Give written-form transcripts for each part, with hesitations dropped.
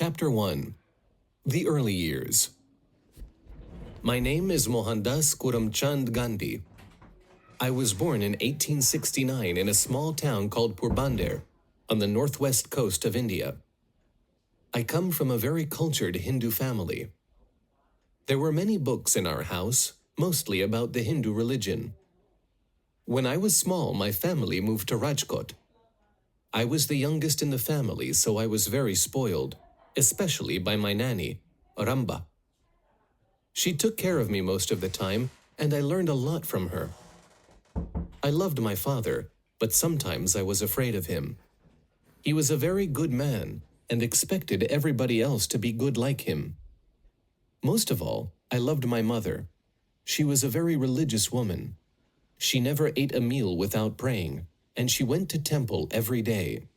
Chapter 1. The Early Years. My name is Mohandas Kuramchand Gandhi. I was born in 1869 in a small town called Porbandar on the northwest coast of India. I come from a very cultured Hindu family. There were many books in our house, mostly about the Hindu religion. When I was small, my family moved to Rajkot. I was the youngest in the family, so I was very spoiled, especially by my nanny, Ramba. She took care of me most of the time, and I learned a lot from her. I loved my father, but sometimes I was afraid of him. He was a very good man and expected everybody else to be good like him. Most of all, I loved my mother. She was a very religious woman. She never ate a meal without praying, and she went to temple every day.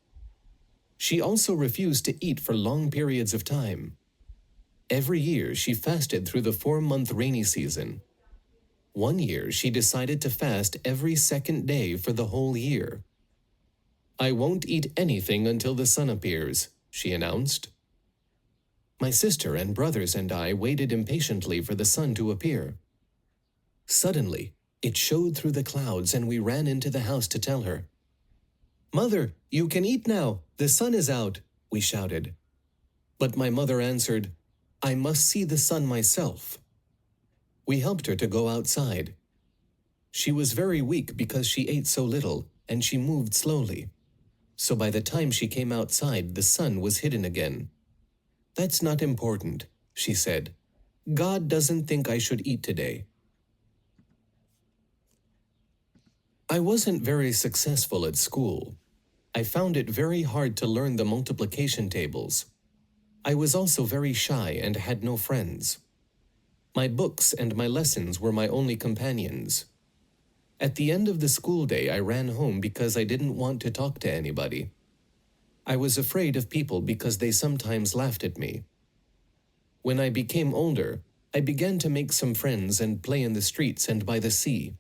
She also refused to eat for long periods of time. Every year she fasted through the 4-month rainy season. One year she decided to fast every second day for the whole year. "I won't eat anything until the sun appears," she announced. My sister and brothers and I waited impatiently for the sun to appear. Suddenly, it showed through the clouds and we ran into the house to tell her. "Mother, you can eat now. The sun is out," we shouted. But my mother answered, "I must see the sun myself." We helped her to go outside. She was very weak because she ate so little and she moved slowly. So by the time she came outside, the sun was hidden again. "That's not important," she said. "God doesn't think I should eat today." I wasn't very successful at school. I found it very hard to learn the multiplication tables. I was also very shy and had no friends. My books and my lessons were my only companions. At the end of the school day, I ran home because I didn't want to talk to anybody. I was afraid of people because they sometimes laughed at me. When I became older, I began to make some friends and play in the streets and by the sea.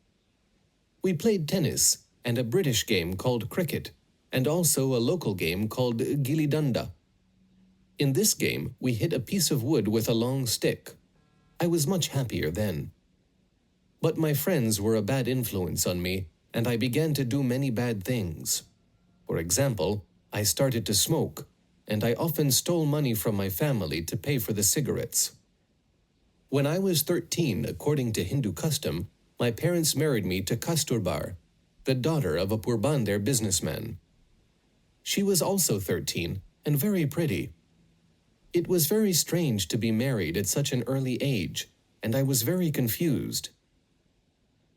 We played tennis and a British game called cricket, and also a local game called gilli danda. In this game, we hit a piece of wood with a long stick. I was much happier then. But my friends were a bad influence on me, and I began to do many bad things. For example, I started to smoke, and I often stole money from my family to pay for the cigarettes. When I was 13, according to Hindu custom, my parents married me to Kasturbar, the daughter of a Porbandar businessman. She was also 13 and very pretty. It was very strange to be married at such an early age, and I was very confused.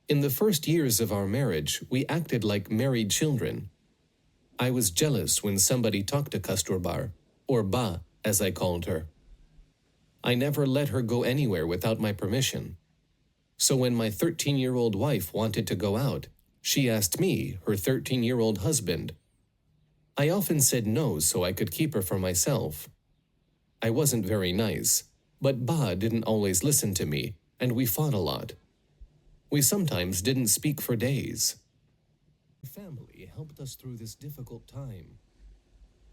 In the first years of our marriage, we acted like married children. I was jealous when somebody talked to Kasturbar, or Ba, as I called her. I never let her go anywhere without my permission. So when my 13-year-old wife wanted to go out, she asked me, her 13-year-old husband. I often said no so I could keep her for myself. I wasn't very nice, but Ba didn't always listen to me, and we fought a lot. We sometimes didn't speak for days. My family helped us through this difficult time.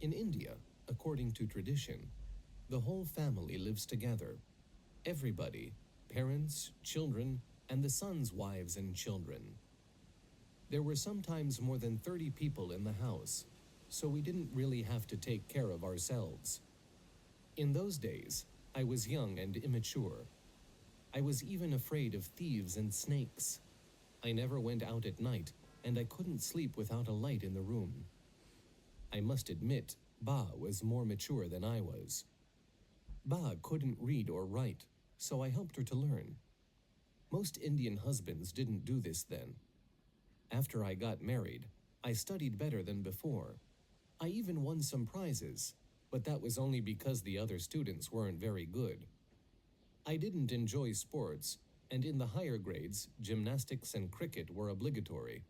In India, according to tradition, the whole family lives together. Everybody, parents, children, and the sons' wives and children. There were sometimes more than 30 people in the house, so we didn't really have to take care of ourselves. In those days, I was young and immature. I was even afraid of thieves and snakes. I never went out at night, and I couldn't sleep without a light in the room. I must admit, Ba was more mature than I was. Ba couldn't read or write, so I helped her to learn. Most Indian husbands didn't do this then. After I got married, I studied better than before. I even won some prizes, but that was only because the other students weren't very good. I didn't enjoy sports, and in the higher grades, gymnastics and cricket were obligatory.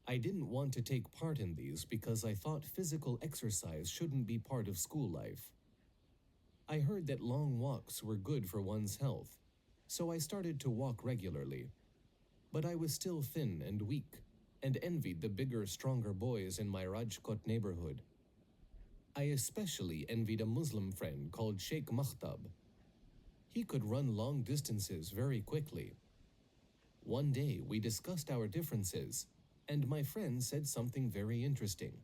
I didn't want to take part in these because I thought physical exercise shouldn't be part of school life. I heard that long walks were good for one's health, so I started to walk regularly. But I was still thin and weak, and envied the bigger, stronger boys in my Rajkot neighborhood. I especially envied a Muslim friend called Sheikh Makhtab. He could run long distances very quickly. One day we discussed our differences, and my friend said something very interesting.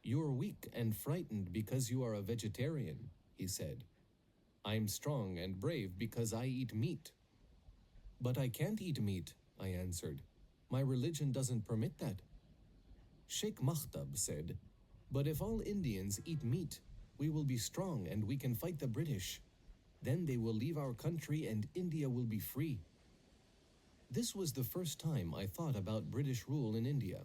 "You're weak and frightened because you are a vegetarian," he said. "I'm strong and brave because I eat meat." "But I can't eat meat," I answered. "My religion doesn't permit that." Sheikh Makhtab said, "But if all Indians eat meat, we will be strong and we can fight the British. Then they will leave our country and India will be free." This was the first time I thought about British rule in India.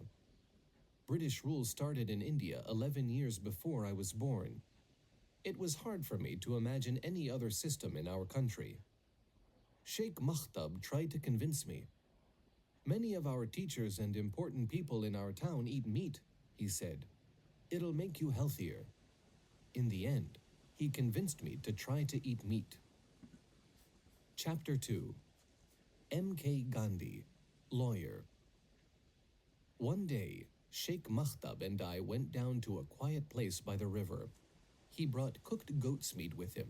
British rule started in India 11 years before I was born. It was hard for me to imagine any other system in our country. Sheikh Makhtab tried to convince me. "Many of our teachers and important people in our town eat meat," he said. "It'll make you healthier." In the end, he convinced me to try to eat meat. Chapter 2. M.K. Gandhi, Lawyer. One day, Sheikh Makhtab and I went down to a quiet place by the river. He brought cooked goat's meat with him.